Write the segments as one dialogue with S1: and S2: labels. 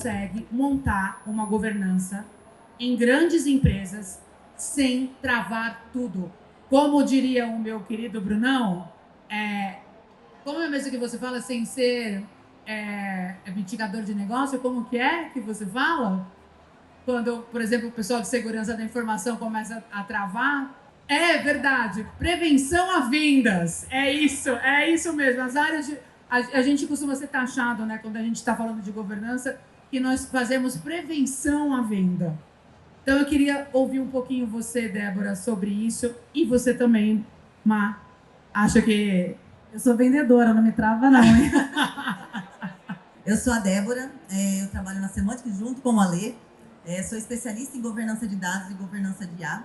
S1: consegue montar uma governança em grandes empresas sem travar tudo. Como diria o meu querido Brunão, como é mesmo que você fala, sem ser mitigador de negócio, como que é que você fala? Quando, por exemplo, o pessoal de segurança da informação começa a travar. É verdade, prevenção a vendas. É isso mesmo. As áreas de... A gente costuma ser taxado, né, quando a gente está falando de governança, que nós fazemos prevenção à venda. Então eu queria ouvir um pouquinho você, Débora, sobre isso. E você também, Má. Acha que...
S2: Eu sou vendedora, não me trava não, hein?
S3: Eu sou a Débora, eu trabalho na Semântica junto com a Lê. Sou especialista em governança de dados e governança de IA.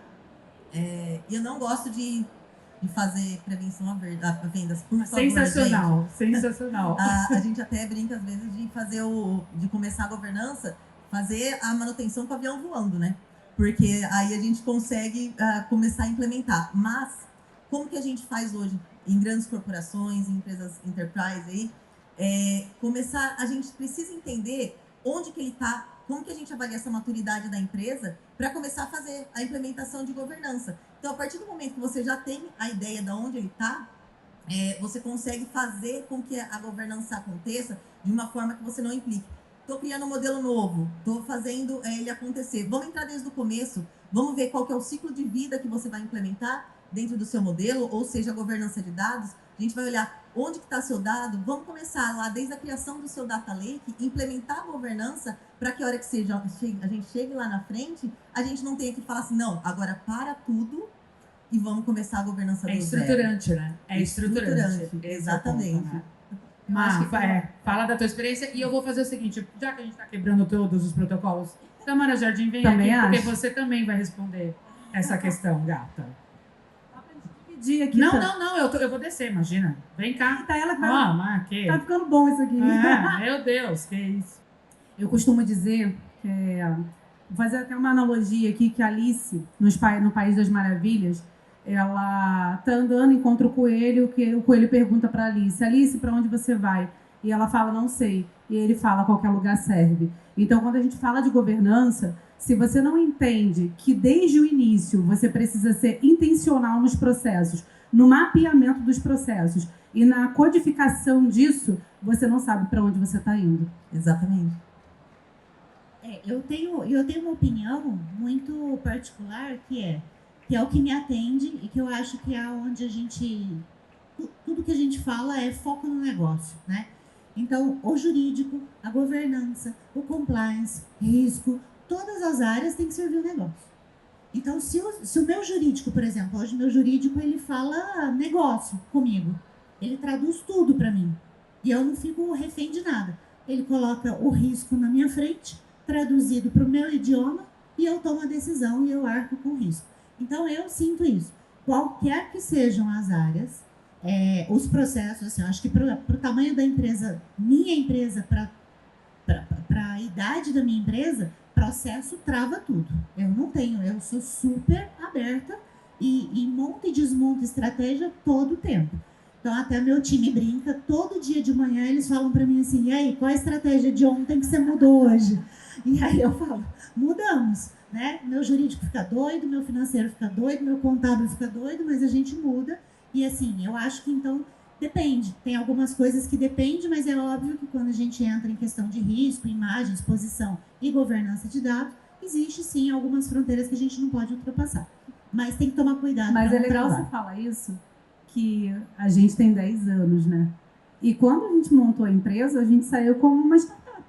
S3: E eu não gosto de fazer prevenção a vendas, por favor,
S1: sensacional,
S3: gente.
S1: Sensacional.
S3: A gente até brinca, às vezes, de começar a governança, fazer a manutenção com o avião voando, né? Porque aí a gente consegue começar a implementar. Mas, como que a gente faz hoje em grandes corporações, em empresas enterprise aí? A gente precisa entender onde que ele está, como que a gente avalia essa maturidade da empresa para começar a fazer a implementação de governança. Então, a partir do momento que você já tem a ideia de onde ele está, você consegue fazer com que a governança aconteça de uma forma que você não implique. Estou criando um modelo novo, estou fazendo ele acontecer. Vamos entrar desde o começo, vamos ver qual que é o ciclo de vida que você vai implementar dentro do seu modelo, ou seja, a governança de dados. A gente vai olhar onde que está seu dado, vamos começar lá desde a criação do seu data lake, implementar a governança para que a hora que a gente chegue lá na frente, a gente não tenha que falar assim, não, agora para tudo e vamos começar a governança do zero.
S1: Estruturante, né? É estruturante.
S3: Exatamente.
S1: Ponto, né? Mas fala da tua experiência e eu vou fazer o seguinte, já que a gente está quebrando todos os protocolos, Tamara Jardim, vem
S2: também
S1: aqui,
S2: porque
S1: você também vai responder essa questão, gata.
S2: Aqui,
S1: não, eu vou descer, imagina. Vem cá.
S2: Tá ela que vai...
S1: que...
S2: Tá ficando bom isso aqui.
S1: Meu Deus, que isso.
S2: Eu costumo dizer, vou fazer até uma analogia aqui, que a Alice, no País das Maravilhas, ela tá andando, encontra o coelho, que o coelho pergunta para Alice, para onde você vai? E ela fala, não sei. E ele fala, qualquer lugar serve. Então, quando a gente fala de governança, se você não entende que desde o início você precisa ser intencional nos processos, no mapeamento dos processos e na codificação disso, você não sabe para onde você está indo.
S3: Exatamente.
S4: Eu tenho uma opinião muito particular que é o que me atende e que eu acho que é onde tudo que a gente fala é foco no negócio, né? Então, o jurídico, a governança, o compliance, risco, todas as áreas têm que servir o negócio. Então, se o meu jurídico, por exemplo, hoje o meu jurídico, ele fala negócio comigo. Ele traduz tudo para mim. E eu não fico refém de nada. Ele coloca o risco na minha frente, traduzido para o meu idioma, e eu tomo a decisão e eu arco com o risco. Então, eu sinto isso. Qualquer que sejam as áreas, os processos, assim, eu acho que para o tamanho da empresa, minha empresa, para a idade da minha empresa, processo trava tudo. Eu sou super aberta e monta e desmonta estratégia todo o tempo. Então, até meu time brinca, todo dia de manhã eles falam para mim assim, e aí, qual a estratégia de ontem que você mudou hoje? E aí eu falo, mudamos, né? Meu jurídico fica doido, meu financeiro fica doido, meu contábil fica doido, mas a gente muda. E assim, eu acho que então depende. Tem algumas coisas que dependem, mas é óbvio que quando a gente entra em questão de risco, imagem, exposição e governança de dados, existe sim algumas fronteiras que a gente não pode ultrapassar. Mas tem que tomar cuidado.
S2: Mas é legal você falar isso, que a gente tem 10 anos, né? E quando a gente montou a empresa, a gente saiu como uma startup.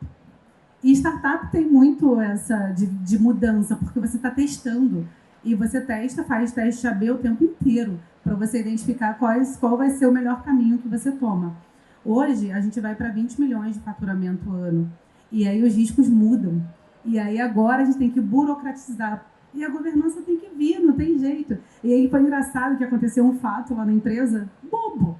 S2: E startup tem muito essa de mudança, porque você está testando. E você faz teste AB o tempo inteiro, para você identificar qual vai ser o melhor caminho que você toma. Hoje, a gente vai para 20 milhões de faturamento ano. E aí os riscos mudam. E aí agora a gente tem que burocratizar. E a governança tem que vir, não tem jeito. E aí foi engraçado que aconteceu um fato lá na empresa, bobo.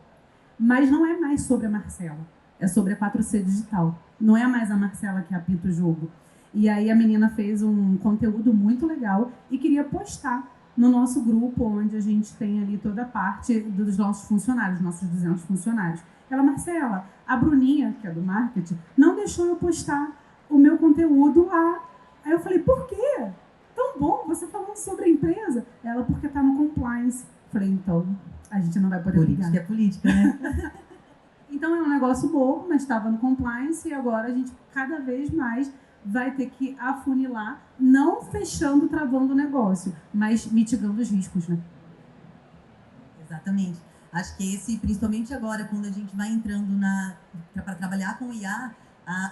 S2: Mas não é mais sobre a Marcela. É sobre a 4C Digital. Não é mais a Marcela que apita o jogo. E aí a menina fez um conteúdo muito legal e queria postar no nosso grupo, onde a gente tem ali toda a parte dos nossos funcionários, nossos 200 funcionários. Ela, Marcela, a Bruninha, que é do marketing, não deixou eu postar, o meu conteúdo lá. Aí eu falei, por quê? Tão bom, você falando sobre a empresa. Ela, porque está no compliance. Falei, então, a gente não vai poder
S3: Política
S2: brigar.
S3: é política, né?
S2: Então é um negócio bobo, mas estava no compliance e agora a gente cada vez mais vai ter que afunilar, não fechando, travando o negócio, mas mitigando os riscos, né?
S3: Exatamente. Acho que esse, principalmente agora, quando a gente vai entrando para trabalhar com IA,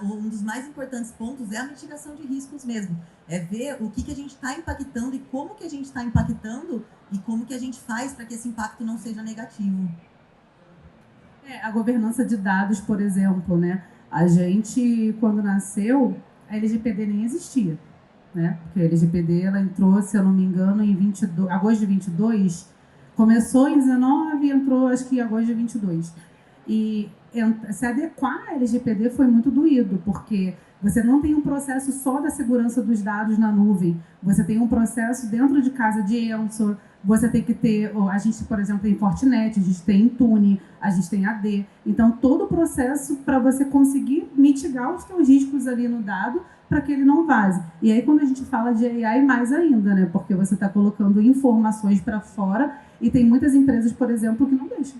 S3: um dos mais importantes pontos é a mitigação de riscos mesmo. É ver o que a gente está impactando e como que a gente está impactando e como que a gente faz para que esse impacto não seja negativo.
S2: A governança de dados, por exemplo, né? A gente, quando nasceu, a LGPD nem existia, né? Porque a LGPD, ela entrou, se eu não me engano, em agosto de 22, começou em 19 e entrou, acho que em agosto de 22. E se adequar à LGPD foi muito doído, porque você não tem um processo só da segurança dos dados na nuvem, você tem um processo dentro de casa de Ensor, você tem que ter, a gente, por exemplo, tem Fortinet, a gente tem Intune, a gente tem AD. Então, todo o processo para você conseguir mitigar os seus riscos ali no dado para que ele não vaze. E aí, quando a gente fala de AI, mais ainda, né? Porque você está colocando informações para fora e tem muitas empresas, por exemplo, que não deixam.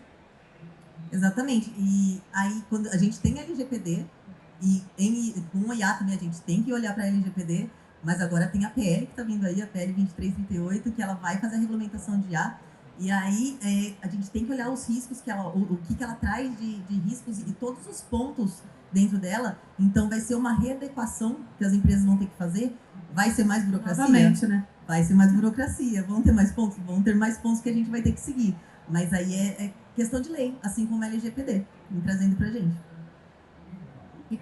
S3: Exatamente. E aí, quando a gente tem LGPD, e com o IA também a gente tem que olhar para a LGPD, mas agora tem a PL que está vindo aí, a PL 2338, que ela vai fazer a regulamentação de IA. E aí a gente tem que olhar os riscos, o que ela traz de riscos e todos os pontos dentro dela. Então vai ser uma readequação que as empresas vão ter que fazer. Vai ser mais burocracia?
S2: Novamente, né?
S3: Vai ser mais burocracia. Vão ter mais pontos? Vão ter mais pontos que a gente vai ter que seguir. Mas aí é questão de lei, assim como a LGPD, trazendo pra gente.
S4: E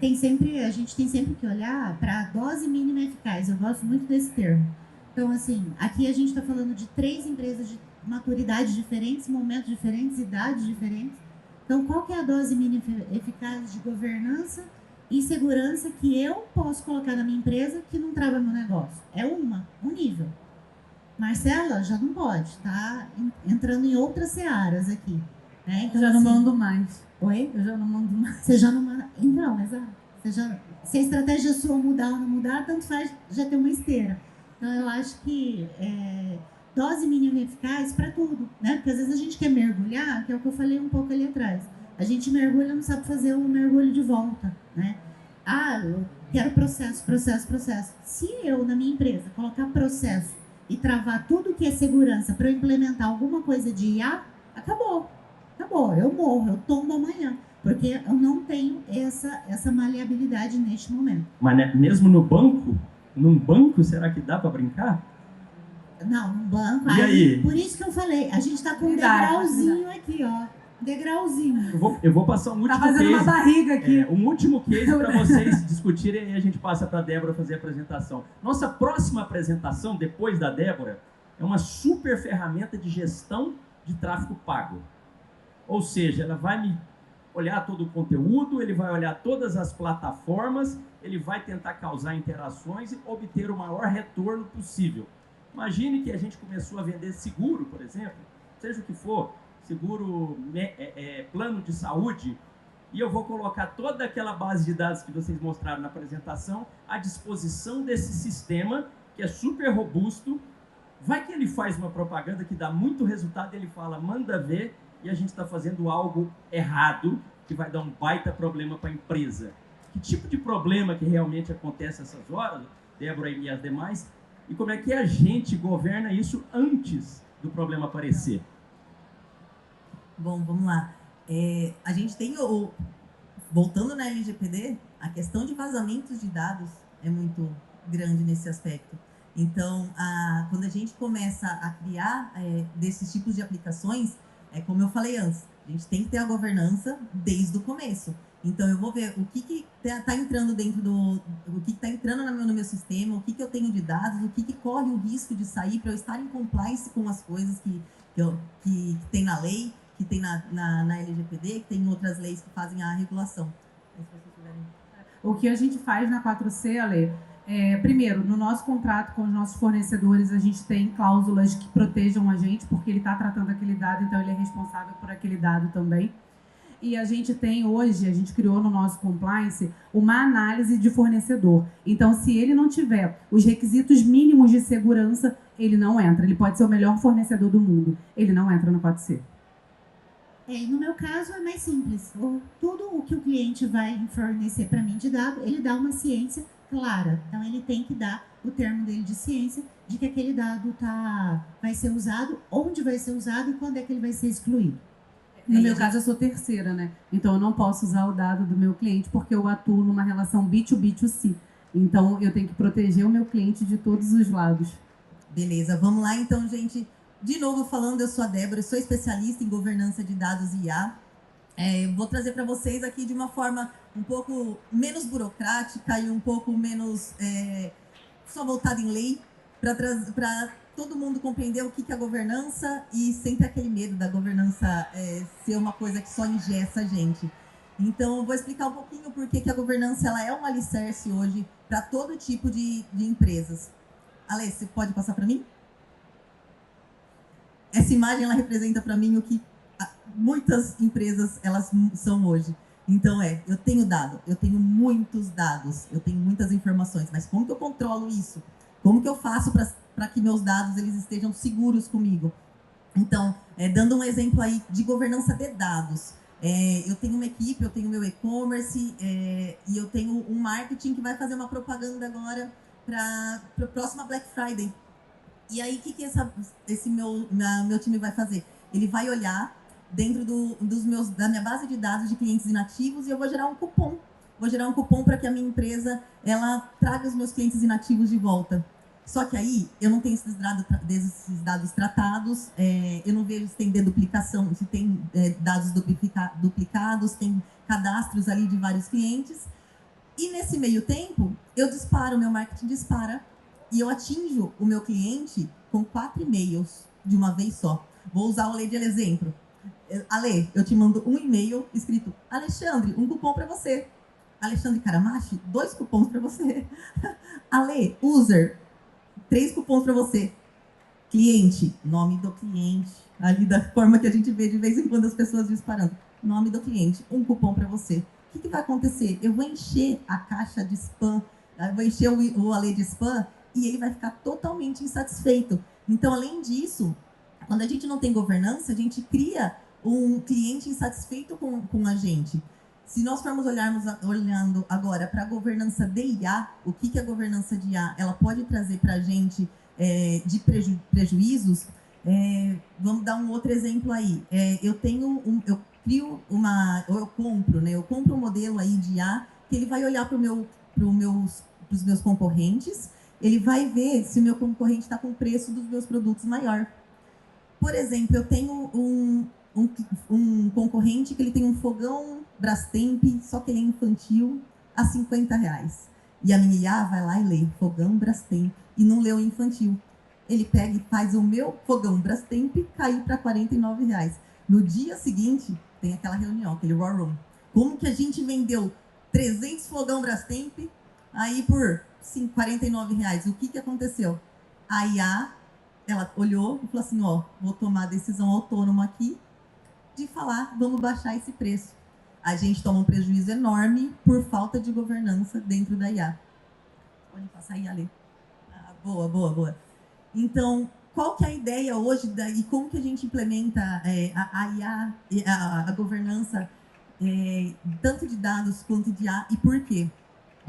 S4: a gente tem sempre que olhar para a dose mínima eficaz. Eu gosto muito desse termo. Então, assim, aqui a gente está falando de 3 empresas de maturidade diferentes, momentos diferentes, idades diferentes. Então, qual que é a dose mínima eficaz de governança e segurança que eu posso colocar na minha empresa que não trava meu negócio? É um nível. Marcela já não pode, tá entrando em outras searas aqui. Né? Então,
S2: eu já não mando mais.
S4: Oi?
S2: Eu já não mando mais.
S4: Você já não manda. Então, exato. Se a estratégia sua mudar ou não mudar, tanto faz já ter uma esteira. Então, eu acho que dose mínima eficaz para tudo, né? Porque às vezes a gente quer mergulhar, que é o que eu falei um pouco ali atrás. A gente mergulha e não sabe fazer um mergulho de volta, né? Eu quero processo. Se eu, na minha empresa, colocar processo e travar tudo que é segurança para eu implementar alguma coisa de IA, acabou. Eu morro, eu tombo amanhã, porque eu não tenho essa maleabilidade neste momento.
S5: Mas né, mesmo num banco, será que dá para brincar?
S4: Não, num banco.
S5: E aí?
S4: Por isso que eu falei, a gente está com um degrauzinho aqui, ó. Degrauzinho.
S5: Eu vou passar um último
S2: tá fazendo
S5: case.
S2: Uma barriga aqui.
S5: Um último case para vocês discutirem e a gente passa para a Débora fazer a apresentação. Nossa próxima apresentação, depois da Débora, é uma super ferramenta de gestão de tráfego pago. Ou seja, ela vai me olhar todo o conteúdo, ele vai olhar todas as plataformas, ele vai tentar causar interações e obter o maior retorno possível. Imagine que a gente começou a vender seguro, por exemplo, seja o que for, seguro, plano de saúde, e eu vou colocar toda aquela base de dados que vocês mostraram na apresentação à disposição desse sistema, que é super robusto. Vai que ele faz uma propaganda que dá muito resultado e ele fala, manda ver, e a gente está fazendo algo errado, que vai dar um baita problema para a empresa. Que tipo de problema que realmente acontece essas horas, Débora e as demais, e como é que a gente governa isso antes do problema aparecer?
S3: Bom, vamos lá. A gente tem, voltando na LGPD, a questão de vazamentos de dados é muito grande nesse aspecto. Então, quando a gente começa a criar desses tipos de aplicações, como eu falei antes, a gente tem que ter a governança desde o começo. Então, eu vou ver o que está entrando o que está entrando no meu sistema, o que eu tenho de dados, o que corre o risco de sair para eu estar em compliance com as coisas que tem na lei, que tem na LGPD, que tem outras leis que fazem a regulação.
S2: O que a gente faz na 4C, Ale, primeiro, no nosso contrato com os nossos fornecedores, a gente tem cláusulas que protejam a gente, porque ele está tratando aquele dado, então ele é responsável por aquele dado também. E a gente tem hoje, a gente criou no nosso compliance uma análise de fornecedor. Então, se ele não tiver os requisitos mínimos de segurança, ele não entra. Ele pode ser o melhor fornecedor do mundo, ele não entra no 4C.
S4: No meu caso é mais simples. Tudo o que o cliente vai fornecer para mim de dado, ele dá uma ciência clara. Então ele tem que dar o termo dele de ciência de que aquele dado vai ser usado, onde vai ser usado e quando é que ele vai ser excluído.
S2: No meu caso, eu sou terceira, né? Então, eu não posso usar o dado do meu cliente porque eu atuo numa relação B2B2C. Então, eu tenho que proteger o meu cliente de todos os lados.
S3: Beleza, vamos lá então, gente. De novo falando, eu sou a Débora, eu sou especialista em governança de dados e IA. Vou trazer para vocês aqui de uma forma um pouco menos burocrática e um pouco menos só voltada em lei, para todo mundo compreender o que é a governança e sempre aquele medo da governança ser uma coisa que só engessa a gente. Então, eu vou explicar um pouquinho por que a governança ela é um alicerce hoje para todo tipo de empresas. Ale, você pode passar para mim? Essa imagem ela representa para mim o que muitas empresas elas são hoje. Então eu tenho dado, eu tenho muitos dados, eu tenho muitas informações, mas como que eu controlo isso? Como que eu faço para que meus dados eles estejam seguros comigo? Então, dando um exemplo aí de governança de dados, eu tenho uma equipe, eu tenho meu e-commerce e eu tenho um marketing que vai fazer uma propaganda agora para a próxima Black Friday. E aí, o que esse meu time vai fazer? Ele vai olhar dentro da minha base de dados de clientes inativos e eu vou gerar um cupom. Vou gerar um cupom para que a minha empresa ela traga os meus clientes inativos de volta. Só que aí, eu não tenho esses dados tratados, eu não vejo se tem deduplicação, se tem dados duplicados, tem cadastros ali de vários clientes. E nesse meio tempo, o meu marketing dispara, e eu atinjo o meu cliente com 4 e-mails de uma vez só. Vou usar o Ale de exemplo. Ale, eu te mando um e-mail escrito: Alexandre, um cupom para você. Alexandre Caramachi, 2 cupons para você. Ale, user, 3 cupons para você. Cliente, nome do cliente. Ali da forma que a gente vê de vez em quando as pessoas disparando. Nome do cliente, um cupom para você. O que vai acontecer? Eu vou encher a caixa de spam, eu vou encher o Ale de spam e ele vai ficar totalmente insatisfeito. Então, além disso, quando a gente não tem governança, a gente cria um cliente insatisfeito com a gente. Se nós formos olhando agora para a governança de IA, o que a governança de IA ela pode trazer para a gente de prejuízos, vamos dar um outro exemplo aí. Eu compro um modelo aí de IA que ele vai olhar para os meus concorrentes, ele vai ver se o meu concorrente está com o preço dos meus produtos maior. Por exemplo, eu tenho um concorrente que ele tem um fogão Brastemp, só que ele é infantil, a R$50. E a minha IA vai lá e lê fogão Brastemp e não leu infantil. Ele pega e faz o meu fogão Brastemp cair para R$49. No dia seguinte, tem aquela reunião, aquele war room. Como que a gente vendeu 300 fogão Brastemp aí por R$49? O que aconteceu? A IA, ela olhou e falou assim, vou tomar a decisão autônoma aqui de falar, vamos baixar esse preço. A gente toma um prejuízo enorme por falta de governança dentro da IA. Pode passar aí, Ale. Boa. Então, qual que é a ideia hoje e como que a gente implementa a IA, a governança, tanto de dados quanto de IA, e por quê?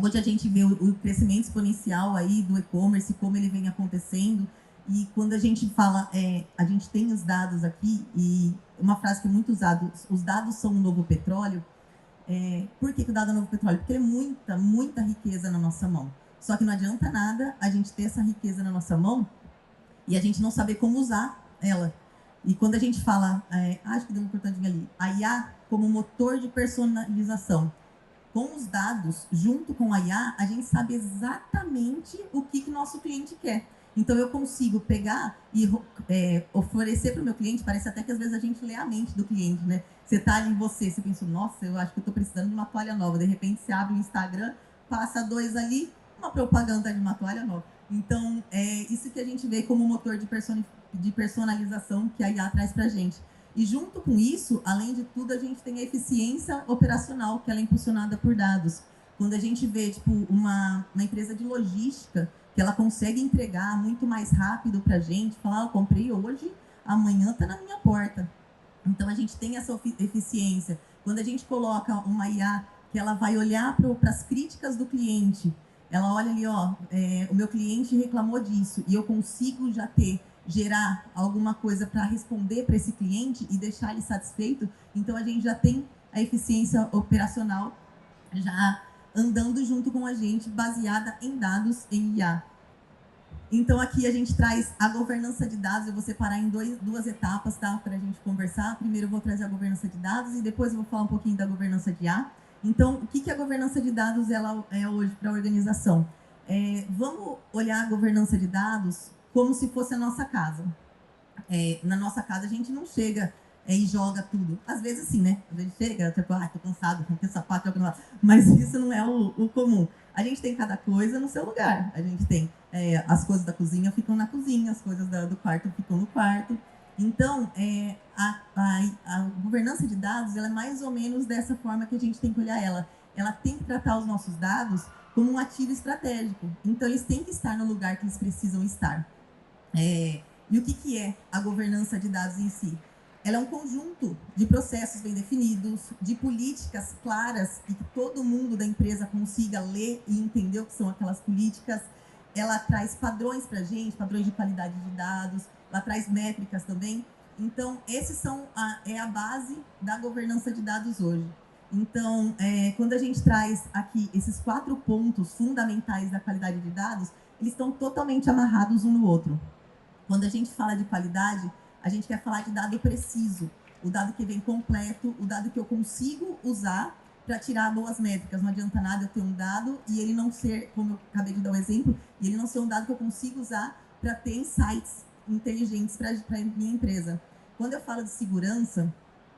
S3: Hoje a gente vê o crescimento exponencial aí do e-commerce, como ele vem acontecendo, e quando a gente fala, a gente tem os dados aqui, e uma frase que é muito usada, os dados são o novo petróleo. Por que o dado é o novo petróleo? Porque ele é muita riqueza na nossa mão. Só que não adianta nada a gente ter essa riqueza na nossa mão e a gente não saber como usar ela. E quando a gente fala, acho que deu uma cortadinha ali, a IA como motor de personalização. Com os dados, junto com a IA, a gente sabe exatamente o que nosso cliente quer. Então, eu consigo pegar e oferecer para o meu cliente, parece até que às vezes a gente lê a mente do cliente, né? Você está ali você pensa, nossa, eu acho que eu estou precisando de uma toalha nova. De repente, você abre o Instagram, passa 2 ali, uma propaganda de uma toalha nova. Então, isso que a gente vê como motor de personalização que a IA traz para a gente. E junto com isso, além de tudo, a gente tem a eficiência operacional, que ela é impulsionada por dados. Quando a gente vê tipo, uma empresa de logística, que ela consegue entregar muito mais rápido para a gente, falar, eu comprei hoje, amanhã está na minha porta. Então, a gente tem essa eficiência. Quando a gente coloca uma IA, que ela vai olhar para as críticas do cliente, ela olha ali, o meu cliente reclamou disso, e eu consigo já gerar alguma coisa para responder para esse cliente e deixar ele satisfeito, então a gente já tem a eficiência operacional já andando junto com a gente, baseada em dados em IA. Então aqui a gente traz a governança de dados, eu vou separar em duas etapas, tá? Para a gente conversar. Primeiro eu vou trazer a governança de dados e depois eu vou falar um pouquinho da governança de IA. Então, o que a governança de dados ela é hoje para a organização? Vamos olhar a governança de dados como se fosse a nossa casa. Na nossa casa a gente não chega e joga tudo. Às vezes sim, né? Às vezes chega, tipo, tô cansado, não tem sapato, mas isso não é o comum. A gente tem cada coisa no seu lugar. A gente tem as coisas da cozinha ficam na cozinha, as coisas do quarto ficam no quarto. Então, a governança de dados ela é mais ou menos dessa forma que a gente tem que olhar ela. Ela tem que tratar os nossos dados como um ativo estratégico. Então, eles têm que estar no lugar que eles precisam estar. E o que é a governança de dados em si? Ela é um conjunto de processos bem definidos, de políticas claras e que todo mundo da empresa consiga ler e entender o que são aquelas políticas. Ela traz padrões para a gente, padrões de qualidade de dados, ela traz métricas também. Então, esses são a base da governança de dados hoje. Então, quando a gente traz aqui esses 4 pontos fundamentais da qualidade de dados, eles estão totalmente amarrados um no outro. Quando a gente fala de qualidade, a gente quer falar de dado preciso, o dado que vem completo, o dado que eu consigo usar para tirar boas métricas. Não adianta nada eu ter um dado e ele não ser, como eu acabei de dar um exemplo, e ele não ser um dado que eu consigo usar para ter insights inteligentes para a minha empresa. Quando eu falo de segurança,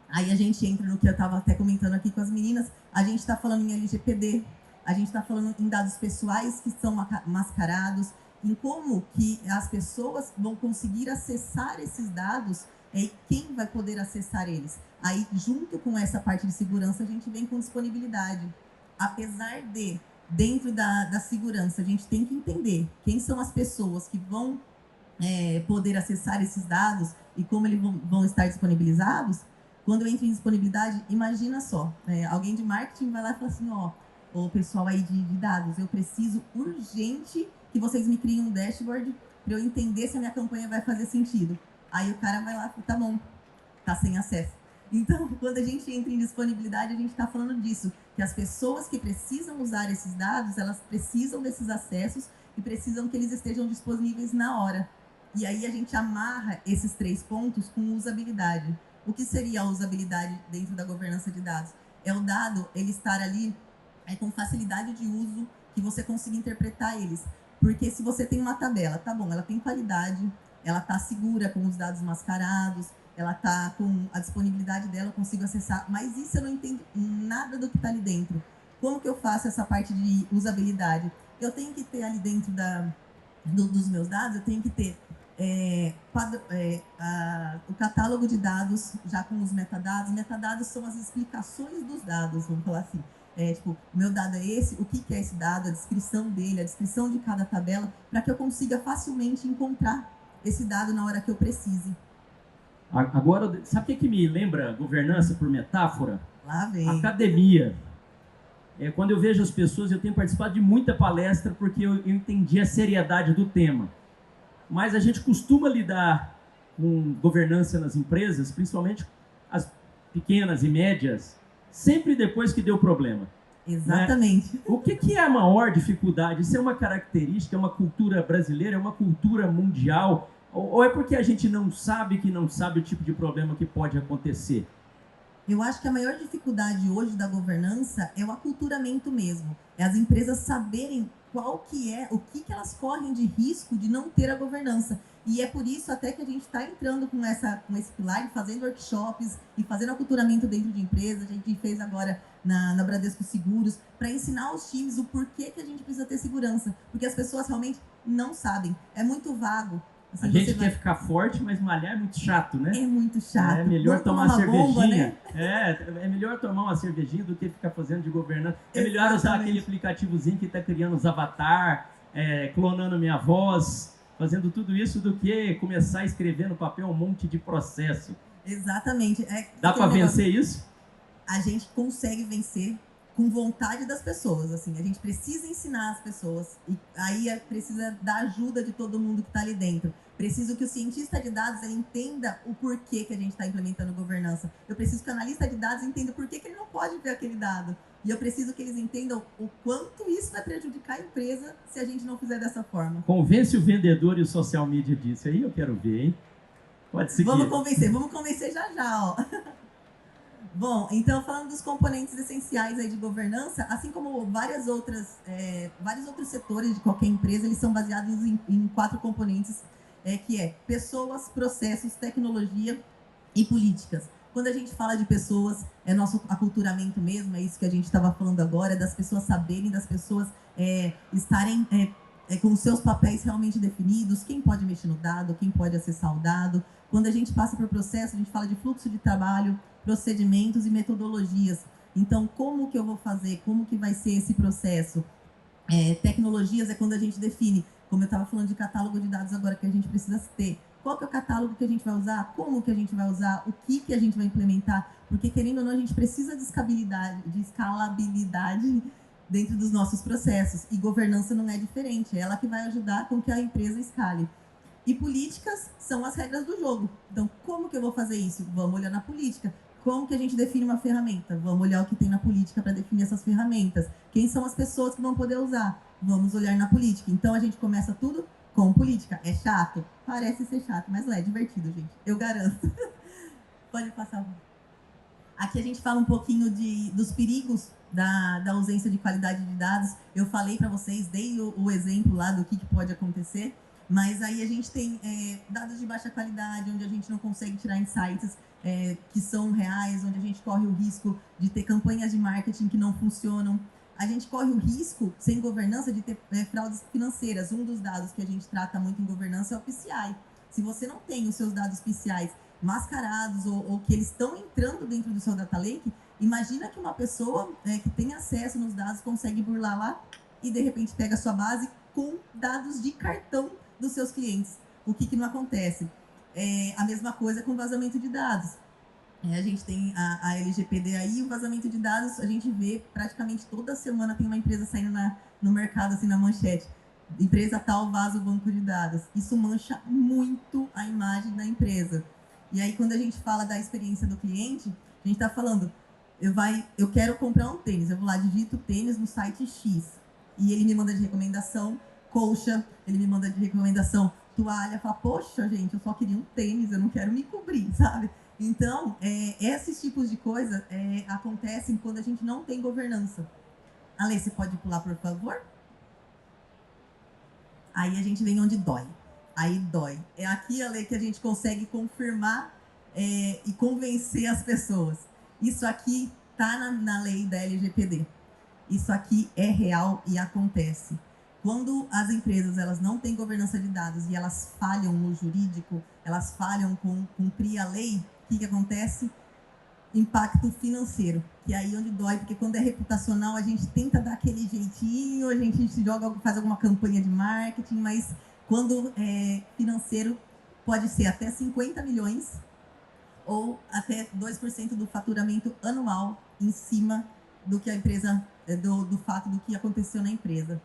S3: aí a gente entra no que eu estava até comentando aqui com as meninas, a gente está falando em LGPD, a gente está falando em dados pessoais que são mascarados, em como que as pessoas vão conseguir acessar esses dados e quem vai poder acessar eles. Aí, junto com essa parte de segurança, a gente vem com disponibilidade. Apesar de, dentro da segurança, a gente tem que entender quem são as pessoas que vão poder acessar esses dados e como eles vão estar disponibilizados. Quando eu entro em disponibilidade, imagina só, alguém de marketing vai lá e fala assim, o pessoal aí de dados, eu preciso urgente que vocês me criem um dashboard para eu entender se a minha campanha vai fazer sentido. Aí o cara vai lá e fala, tá bom, tá sem acesso. Então, quando a gente entra em disponibilidade, a gente está falando disso, que as pessoas que precisam usar esses dados, elas precisam desses acessos e precisam que eles estejam disponíveis na hora. E aí a gente amarra esses 3 pontos com usabilidade. O que seria a usabilidade dentro da governança de dados? É o dado, ele estar ali com facilidade de uso, que você consiga interpretar eles. Porque se você tem uma tabela, tá bom, ela tem qualidade, ela está segura com os dados mascarados, ela está com a disponibilidade dela, eu consigo acessar, mas isso eu não entendo nada do que está ali dentro. Como que eu faço essa parte de usabilidade? Eu tenho que ter ali dentro dos meus dados, eu tenho que ter o catálogo de dados já com os metadados. Metadados são as explicações dos dados, vamos falar assim. Tipo, o meu dado é esse, o que é esse dado, a descrição dele, a descrição de cada tabela, para que eu consiga facilmente encontrar esse dado na hora que eu precise.
S5: Agora, sabe o que me lembra governança por metáfora?
S3: Lá vem.
S5: Academia. Quando eu vejo as pessoas, eu tenho participado de muita palestra porque eu entendi a seriedade do tema. Mas a gente costuma lidar com governança nas empresas, principalmente as pequenas e médias, sempre depois que deu problema.
S3: Exatamente.
S5: Né? O que é a maior dificuldade? Isso é uma característica, é uma cultura brasileira, é uma cultura mundial? Ou é porque a gente não sabe o tipo de problema que pode acontecer?
S3: Eu acho que a maior dificuldade hoje da governança é o aculturamento mesmo. É as empresas saberem qual que é, o que elas correm de risco de não ter a governança. E é por isso até que a gente está entrando com esse pilar, fazendo workshops e fazendo aculturamento dentro de empresas. A gente fez agora na Bradesco Seguros, para ensinar os times o porquê que a gente precisa ter segurança. Porque as pessoas realmente não sabem. É muito vago. Assim,
S5: A gente
S3: você
S5: quer ficar forte, mas malhar é muito chato, né?
S3: É muito chato.
S5: É melhor
S3: Vamos
S5: tomar uma cervejinha.
S3: bomba, né?
S5: É melhor tomar uma cervejinha do que ficar fazendo de governança. É melhor usar
S3: Exatamente.
S5: aquele aplicativozinho que está criando os avatar, clonando minha voz, fazendo tudo isso do que começar a escrever no papel um monte de processo.
S3: Exatamente.
S5: Dá para vencer isso?
S3: A gente consegue vencer com vontade das pessoas, assim. A gente precisa ensinar as pessoas e aí precisa da ajuda de todo mundo que está ali dentro. Preciso que o cientista de dados ele entenda o porquê que a gente está implementando governança. Eu preciso que o analista de dados entenda o porquê que ele não pode ver aquele dado. E eu preciso que eles entendam o quanto isso vai prejudicar a empresa se a gente não fizer dessa forma.
S5: Convence o vendedor e o social media disso. Aí eu quero ver, hein? Pode seguir.
S3: Vamos convencer já já, ó. Bom, então falando dos componentes essenciais aí de governança, assim como vários outros setores de qualquer empresa, eles são baseados em 4 componentes, que é pessoas, processos, tecnologia e políticas. Quando a gente fala de pessoas, é nosso aculturamento mesmo, é isso que a gente estava falando agora, das pessoas saberem, das pessoas estarem com os seus papéis realmente definidos, quem pode mexer no dado, quem pode acessar o dado. Quando a gente passa por processo, a gente fala de fluxo de trabalho, procedimentos e metodologias. Então, como que eu vou fazer? Como que vai ser esse processo? Tecnologias é quando a gente define, como eu estava falando de catálogo de dados agora que a gente precisa ter. Qual que é o catálogo que a gente vai usar? Como que a gente vai usar? O que a gente vai implementar? Porque, querendo ou não, a gente precisa de escalabilidade dentro dos nossos processos. E governança não é diferente. É ela que vai ajudar com que a empresa escale. E políticas são as regras do jogo. Então, como que eu vou fazer isso? Vamos olhar na política. Como que a gente define uma ferramenta? Vamos olhar o que tem na política para definir essas ferramentas. Quem são as pessoas que vão poder usar? Vamos olhar na política. Então, a gente começa tudo com política. É chato? Parece ser chato, mas não é divertido, gente. Eu garanto. Pode passar. Aqui a gente fala um pouquinho dos perigos da ausência de qualidade de dados. Eu falei para vocês, dei o exemplo lá do que pode acontecer. Mas aí a gente tem dados de baixa qualidade, onde a gente não consegue tirar insights que são reais, onde a gente corre o risco de ter campanhas de marketing que não funcionam. A gente corre o risco, sem governança, de ter fraudes financeiras. Um dos dados que a gente trata muito em governança é o PCI. Se você não tem os seus dados PCIs mascarados ou que eles estão entrando dentro do seu data lake, imagina que uma pessoa que tem acesso nos dados consegue burlar lá e, de repente, pega a sua base com dados de cartão dos seus clientes. O que não acontece? A mesma coisa com vazamento de dados. A gente tem a LGPD aí, o vazamento de dados, a gente vê praticamente toda semana tem uma empresa saindo no mercado, assim, na manchete. Empresa tal vaza o banco de dados. Isso mancha muito a imagem da empresa. E aí, quando a gente fala da experiência do cliente, a gente está falando, eu quero comprar um tênis, eu vou lá, digito tênis no site X. E ele me manda de recomendação colcha, ele me manda de recomendação toalha, fala, poxa, gente, eu só queria um tênis, eu não quero me cobrir, sabe? Então, esses tipos de coisa acontecem quando a gente não tem governança. Ale, você pode pular, por favor? Aí a gente vem onde dói. Aí dói. É aqui, Ale, que a gente consegue confirmar e convencer as pessoas. Isso aqui está na lei da LGPD. Isso aqui é real e acontece. Quando as empresas elas não têm governança de dados e elas falham no jurídico, elas falham com cumprir a lei, o que acontece? Impacto financeiro, que é aí onde dói, porque quando é reputacional a gente tenta dar aquele jeitinho, a gente faz alguma campanha de marketing, mas quando é financeiro pode ser até 50 milhões ou até 2% do faturamento anual em cima do que a empresa, do fato do que aconteceu na empresa.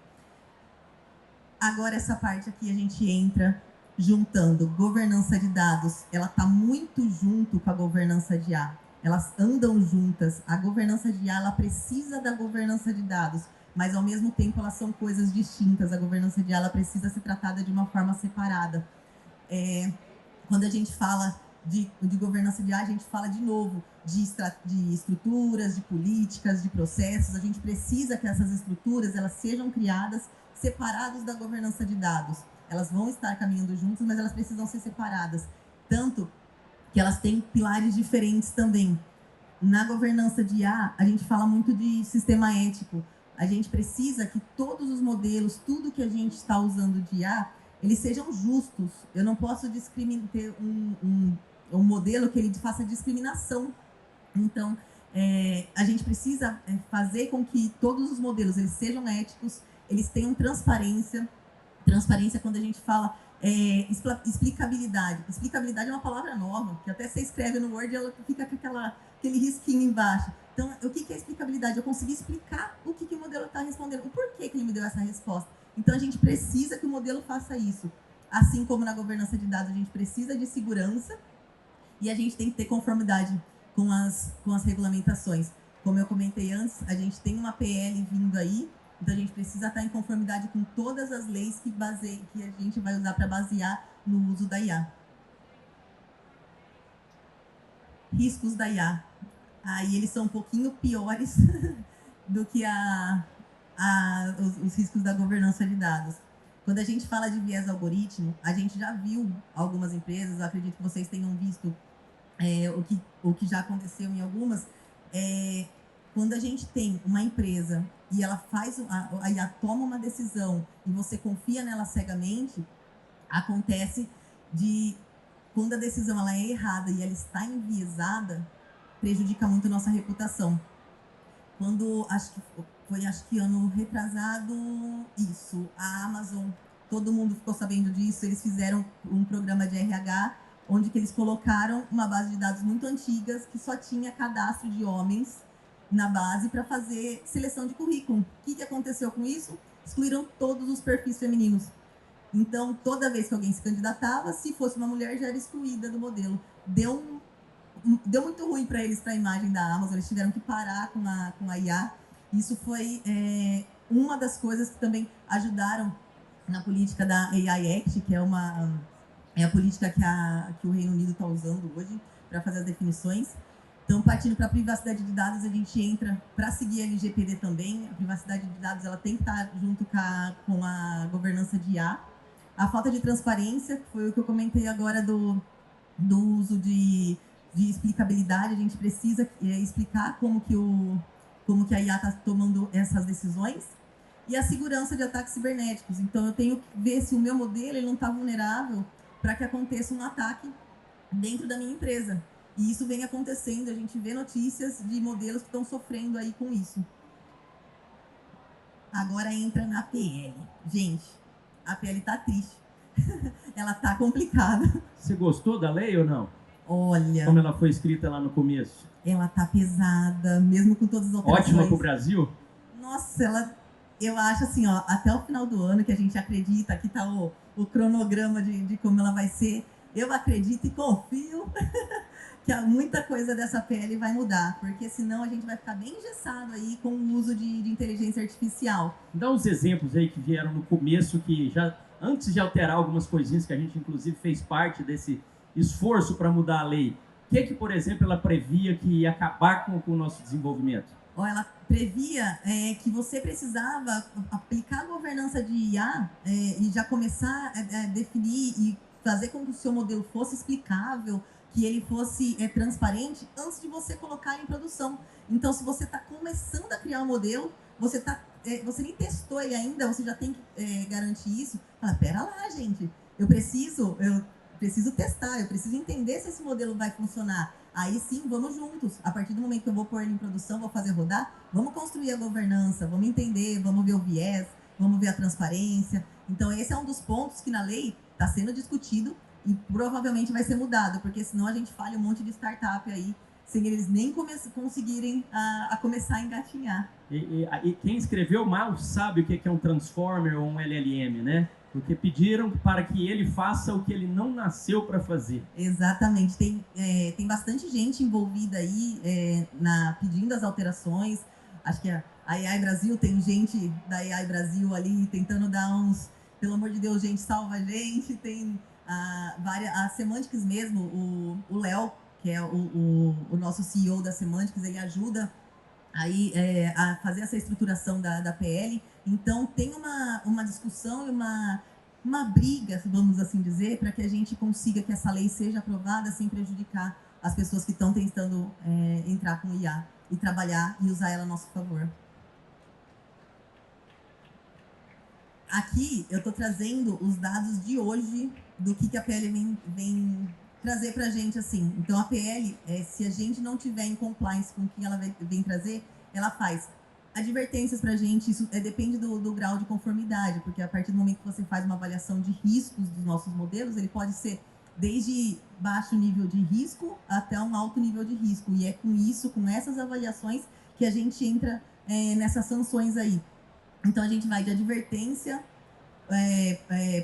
S3: Agora essa parte aqui a gente entra juntando governança de dados, ela está muito junto com a governança de IA. Elas andam juntas. A governança de IA, ela precisa da governança de dados, mas ao mesmo tempo elas são coisas distintas. A governança de IA, ela precisa ser tratada de uma forma separada. Quando a gente fala de governança de IA, a gente fala de novo de estruturas, de políticas, de processos. A gente precisa que essas estruturas elas sejam criadas separados da governança de dados. Elas vão estar caminhando juntas, mas elas precisam ser separadas. Tanto que elas têm pilares diferentes também. Na governança de IA, a gente fala muito de sistema ético. A gente precisa que todos os modelos, tudo que a gente está usando de IA, eles sejam justos. Eu não posso ter um modelo que ele faça discriminação. Então, a gente precisa fazer com que todos os modelos eles sejam éticos, eles tenham transparência. Transparência, quando a gente fala explicabilidade. Explicabilidade é uma palavra nova, que até você escreve no Word e ela fica com aquele risquinho embaixo. Então, o que é explicabilidade? Eu consegui explicar o que o modelo está respondendo, o porquê que ele me deu essa resposta. Então, a gente precisa que o modelo faça isso. Assim como na governança de dados, a gente precisa de segurança e a gente tem que ter conformidade com as regulamentações. Como eu comentei antes, a gente tem uma PL vindo aí, então a gente precisa estar em conformidade com todas as leis que a gente vai usar para basear no uso da IA. Riscos da IA. Aí eles são um pouquinho piores do que os riscos da governança de dados. Quando a gente fala de viés algoritmo, a gente já viu algumas empresas, eu acredito que vocês tenham visto o que já aconteceu em algumas, quando a gente tem uma empresa e ela a IA toma uma decisão e você confia nela cegamente, acontece quando a decisão ela é errada e ela está enviesada, prejudica muito a nossa reputação. Quando, acho que ano retrasado, a Amazon, todo mundo ficou sabendo disso, eles fizeram um programa de RH, onde que eles colocaram uma base de dados muito antigas, que só tinha cadastro de homens na base para fazer seleção de currículo. O que aconteceu com isso? Excluíram todos os perfis femininos. Então, toda vez que alguém se candidatava, se fosse uma mulher, já era excluída do modelo. Deu muito ruim para eles, para a imagem da Amazon, eles tiveram que parar com a IA. Isso foi uma das coisas que também ajudaram na política da AI Act, que é a política que o Reino Unido está usando hoje para fazer as definições. Então, partindo para a privacidade de dados, a gente entra para seguir a LGPD também. A privacidade de dados ela tem que estar junto com a governança de IA. A falta de transparência, foi o que eu comentei agora do uso de explicabilidade. A gente precisa explicar como que a IA está tomando essas decisões. E a segurança de ataques cibernéticos. Então, eu tenho que ver se o meu modelo ele não está vulnerável para que aconteça um ataque dentro da minha empresa. E isso vem acontecendo, a gente vê notícias de modelos que estão sofrendo aí com isso. Agora entra na PL. Gente, a PL tá triste. Ela tá complicada.
S5: Você gostou da lei ou não?
S3: Olha...
S5: Como ela foi escrita lá no começo?
S3: Ela tá pesada, mesmo com todas as alterações.
S5: Ótima pro Brasil?
S3: Nossa, eu acho assim, ó, até o final do ano, que a gente acredita, aqui tá o cronograma de como ela vai ser, eu acredito e confio que muita coisa dessa PL vai mudar, porque senão a gente vai ficar bem engessado aí com o uso de inteligência artificial.
S5: Dá uns exemplos aí que vieram no começo, que já, antes de alterar algumas coisinhas, que a gente inclusive fez parte desse esforço para mudar a lei. O que, por exemplo, ela previa que ia acabar com o nosso desenvolvimento?
S3: Ela previa que você precisava aplicar a governança de IA e já começar a definir e fazer com que o seu modelo fosse explicável, que ele fosse transparente antes de você colocar em produção. Então, se você está começando a criar um modelo, você nem testou ele ainda, você já tem que garantir isso. Fala, pera lá, gente, eu preciso testar, eu preciso entender se esse modelo vai funcionar. Aí sim, vamos juntos. A partir do momento que eu vou pôr ele em produção, vou fazer rodar, vamos construir a governança, vamos entender, vamos ver o viés, vamos ver a transparência. Então, esse é um dos pontos que na lei está sendo discutido e provavelmente vai ser mudado, porque senão a gente falha um monte de startup aí, sem eles nem conseguirem a começar a engatinhar.
S5: E quem escreveu mal sabe o que é um transformer ou um LLM, né? Porque pediram para que ele faça o que ele não nasceu para fazer.
S3: Exatamente. Tem bastante gente envolvida aí pedindo as alterações. Acho que a AI Brasil, tem gente da AI Brasil ali tentando dar uns... Pelo amor de Deus, gente, salva a gente. Tem a Semantics mesmo, o Léo, que é o nosso CEO da Semantics, ele ajuda aí, a fazer essa estruturação da PL. Então, tem uma discussão e uma briga, vamos assim dizer, para que a gente consiga que essa lei seja aprovada sem prejudicar as pessoas que estão tentando entrar com IA e trabalhar e usar ela a nosso favor. Aqui eu estou trazendo os dados de hoje do que a PL vem trazer para a gente, assim. Então, a PL, se a gente não tiver em compliance com o que ela vem trazer, ela faz advertências para a gente. Isso depende do grau de conformidade, porque a partir do momento que você faz uma avaliação de riscos dos nossos modelos, ele pode ser desde baixo nível de risco até um alto nível de risco. E é com isso, com essas avaliações, que a gente entra nessas sanções aí. Então, a gente vai de advertência,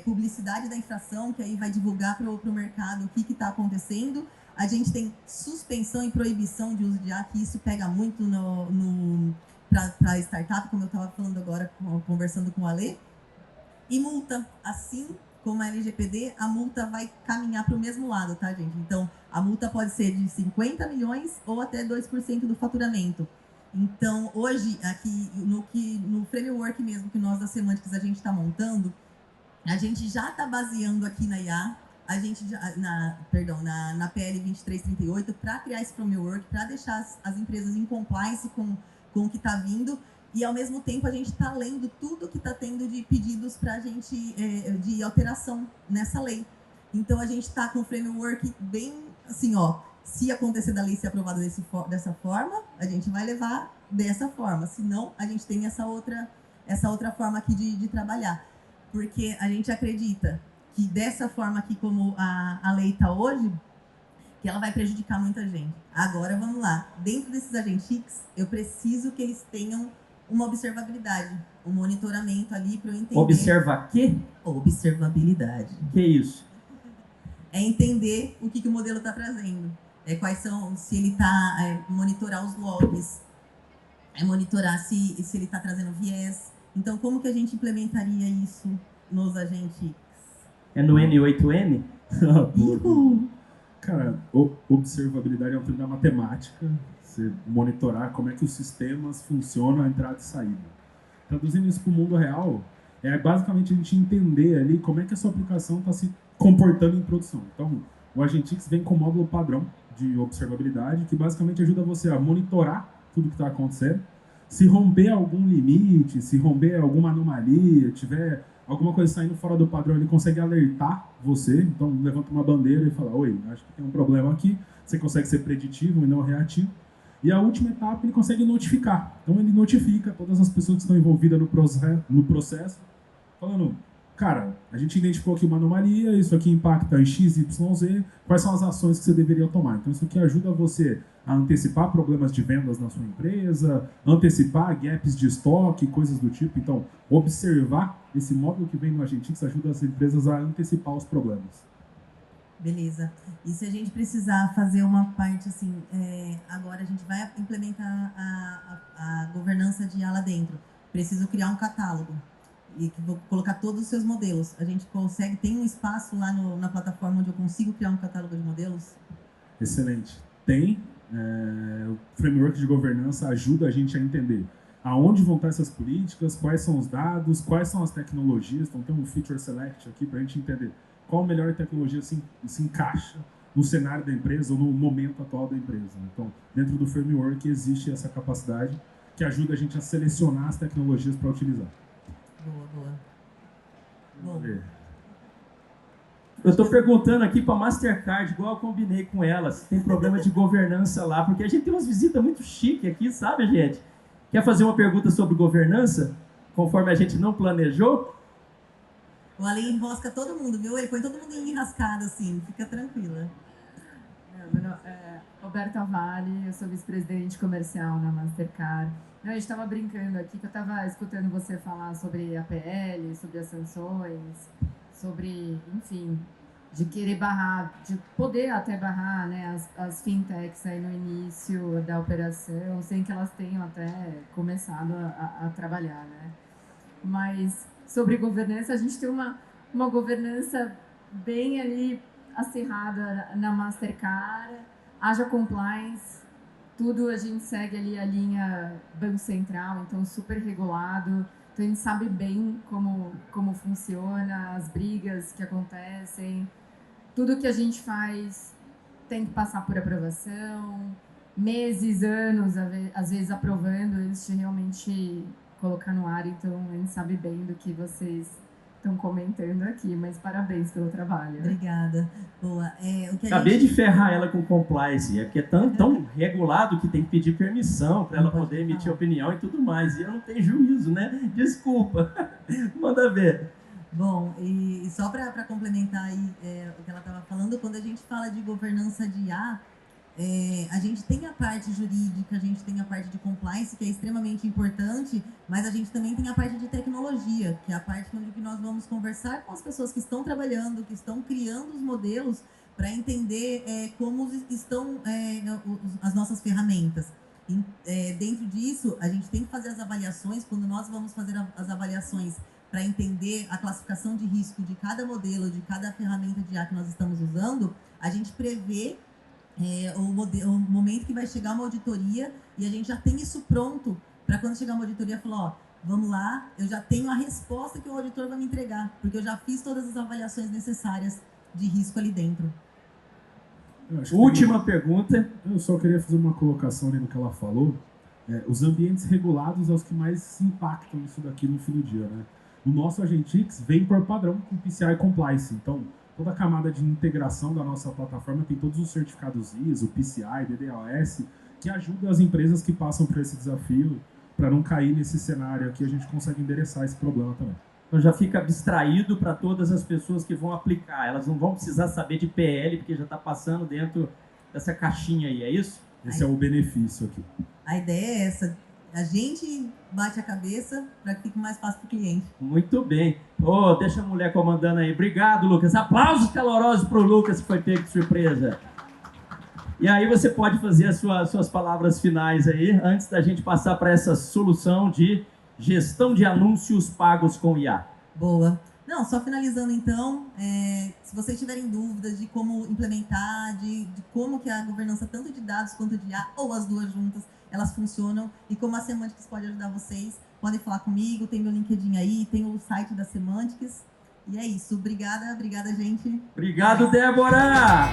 S3: publicidade da infração, que aí vai divulgar para o mercado o que está acontecendo. A gente tem suspensão e proibição de uso de IA, que isso pega muito para startup, como eu estava falando agora, conversando com o Ale. E multa, assim como a LGPD, a multa vai caminhar para o mesmo lado, tá, gente? Então, a multa pode ser de 50 milhões ou até 2% do faturamento. Então, hoje, aqui no framework mesmo que nós da Semantics a gente está montando, a gente já está baseando aqui na IA, a gente na PL 2338, para criar esse framework, para deixar as empresas em compliance com o que está vindo, e ao mesmo tempo a gente está lendo tudo que está tendo de pedidos para a gente, de alteração nessa lei. Então, a gente está com o framework bem assim, ó. Se acontecer da lei ser aprovada dessa forma, a gente vai levar dessa forma. Se não, a gente tem essa outra forma aqui de trabalhar. Porque a gente acredita que dessa forma aqui, como a lei está hoje, que ela vai prejudicar muita gente. Agora, vamos lá. Dentro desses agentics, eu preciso que eles tenham uma observabilidade, um monitoramento ali para eu entender...
S5: Observa quê?
S3: Observabilidade.
S5: Que isso?
S3: É entender o que o modelo está trazendo. Quais são, se ele está monitorar os logs, monitorar se ele está trazendo viés. Então, como que a gente implementaria isso nos agentes?
S5: É no N8N?
S6: Cara, observabilidade é um termo da matemática. Você monitorar como é que os sistemas funcionam, a entrada e saída. Traduzindo isso para o mundo real, é basicamente a gente entender ali como é que a sua aplicação está se comportando em produção. Então, o Agentix vem com um módulo padrão de observabilidade, que basicamente ajuda você a monitorar tudo que está acontecendo. Se romper algum limite, se romper alguma anomalia, tiver alguma coisa saindo fora do padrão, ele consegue alertar você. Então, levanta uma bandeira e fala, oi, acho que tem um problema aqui. Você consegue ser preditivo e não reativo. E a última etapa, ele consegue notificar. Então, ele notifica todas as pessoas que estão envolvidas no processo, falando... Cara, a gente identificou aqui uma anomalia, isso aqui impacta em X, Y, Z, quais são as ações que você deveria tomar? Então, isso aqui ajuda você a antecipar problemas de vendas na sua empresa, antecipar gaps de estoque, coisas do tipo. Então, observar esse módulo que vem no Agentix ajuda as empresas a antecipar os problemas.
S3: Beleza. E se a gente precisar fazer uma parte assim, agora a gente vai implementar a governança de IA lá dentro. Preciso criar um catálogo. E que vou colocar todos os seus modelos. A gente consegue, tem um espaço lá na plataforma onde eu consigo criar um catálogo de modelos?
S6: Excelente. Tem. O framework de governança ajuda a gente a entender aonde vão estar essas políticas, quais são os dados, quais são as tecnologias. Então tem um feature select aqui para a gente entender qual a melhor tecnologia se encaixa no cenário da empresa ou no momento atual da empresa. Então, dentro do framework existe essa capacidade que ajuda a gente a selecionar as tecnologias para utilizar.
S3: Boa. Bom.
S5: Eu estou perguntando aqui para a Mastercard, igual eu combinei com ela, se tem problema de governança lá, porque a gente tem umas visitas muito chiques aqui, sabe, gente? Quer fazer uma pergunta sobre governança, conforme a gente não planejou?
S3: O Ale enrosca todo mundo, viu? Ele põe todo mundo em enrascada, assim, fica tranquila.
S7: Meu nome é Roberta Vale, eu sou vice-presidente comercial na Mastercard. A gente estava brincando aqui, que eu estava escutando você falar sobre a PL, sobre as sanções, sobre, enfim, de querer barrar, de poder até barrar, né, as fintechs aí no início da operação, sem que elas tenham até começado a trabalhar, né? Mas sobre governança, a gente tem uma governança bem ali acirrada na Mastercard, haja compliance, tudo a gente segue ali a linha Banco Central, então super regulado. Então a gente sabe bem como funciona, as brigas que acontecem. Tudo que a gente faz tem que passar por aprovação, meses, anos, às vezes aprovando antes de realmente colocar no ar, então a gente sabe bem do que vocês estão comentando aqui, mas parabéns pelo trabalho.
S3: Obrigada. Boa. O que a
S5: Acabei
S3: gente...
S5: de ferrar ela com compliance, é que é tão regulado que tem que pedir permissão para ela
S3: Não pode
S5: poder emitir
S3: falar.
S5: opinião e tudo mais. E eu não tenho juízo, né? Desculpa. Manda ver.
S3: Bom, e só para complementar aí o que ela estava falando, quando a gente fala de governança de IA, a gente tem a parte jurídica, a gente tem a parte de compliance, que é extremamente importante, mas a gente também tem a parte de tecnologia, que é a parte onde que nós vamos conversar com as pessoas que estão trabalhando, que estão criando os modelos, para entender como estão as nossas ferramentas. Dentro disso, a gente tem que fazer as avaliações. Quando nós vamos fazer as avaliações para entender a classificação de risco de cada modelo, de cada ferramenta de IA que nós estamos usando, a gente prevê o momento que vai chegar uma auditoria, e a gente já tem isso pronto para quando chegar uma auditoria falar, ó, vamos lá, eu já tenho a resposta que o auditor vai me entregar, porque eu já fiz todas as avaliações necessárias de risco ali dentro.
S5: Última pergunta.
S6: Eu só queria fazer uma colocação ali no que ela falou. Os ambientes regulados são os que mais impactam isso daqui no fim do dia, né? O nosso Agentix vem por padrão com PCI Compliance. Então, toda a camada de integração da nossa plataforma tem todos os certificados ISO, PCI, DDoS, que ajudam as empresas que passam por esse desafio para não cair nesse cenário aqui. A gente consegue endereçar esse problema também.
S5: Então já fica abstraído para todas as pessoas que vão aplicar. Elas não vão precisar saber de PL, porque já está passando dentro dessa caixinha aí, é isso?
S6: Esse é o benefício aqui.
S3: A ideia é essa. A gente bate a cabeça para que fique mais fácil para o cliente.
S5: Muito bem. Deixa a mulher comandando aí. Obrigado, Lucas. Aplausos calorosos para o Lucas, que foi pego de surpresa. E aí você pode fazer as suas palavras finais aí, antes da gente passar para essa solução de gestão de anúncios pagos com IA.
S3: Boa. Não, só finalizando então, se vocês tiverem dúvidas de como implementar, de como que a governança tanto de dados quanto de IA, ou as duas juntas, elas funcionam, e como a Semantics pode ajudar vocês, podem falar comigo, tem meu LinkedIn aí, tem o site da Semantics, e é isso. Obrigada, gente.
S5: Obrigado, Débora!